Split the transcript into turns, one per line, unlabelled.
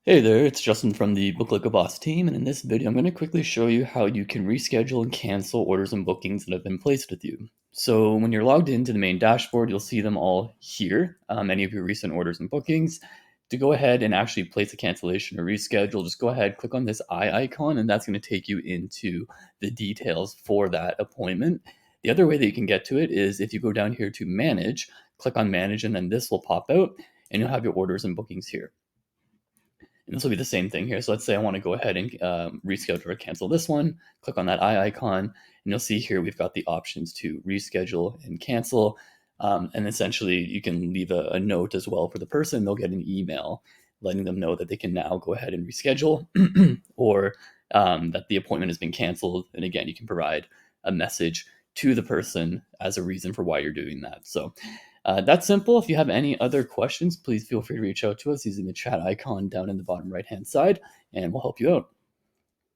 Hey there, it's Justin from the Book Like a Boss team, and in this video, I'm going to quickly show you how you can reschedule and cancel orders and bookings that have been placed with you. So, when you're logged into the main dashboard, you'll see them all here, any of your recent orders and bookings. To go ahead and actually place a cancellation or reschedule, just go ahead, click on this eye icon, and that's going to take you into the details for that appointment. The other way that you can get to it is if you go down here to Manage, click on Manage, and then this will pop out, and you'll have your orders and bookings here. And this will be the same thing here. So let's say I want to go ahead and reschedule or cancel this one. Click on that eye icon, and you'll see here we've got the options to reschedule and cancel. And essentially, you can leave a note as well for the person. They'll get an email letting them know that they can now go ahead and reschedule or that the appointment has been canceled. And again, you can provide a message to the person as a reason for why you're doing that. So that's simple. If you have any other questions, please feel free to reach out to us using the chat icon down in the bottom right hand side, and we'll help you out.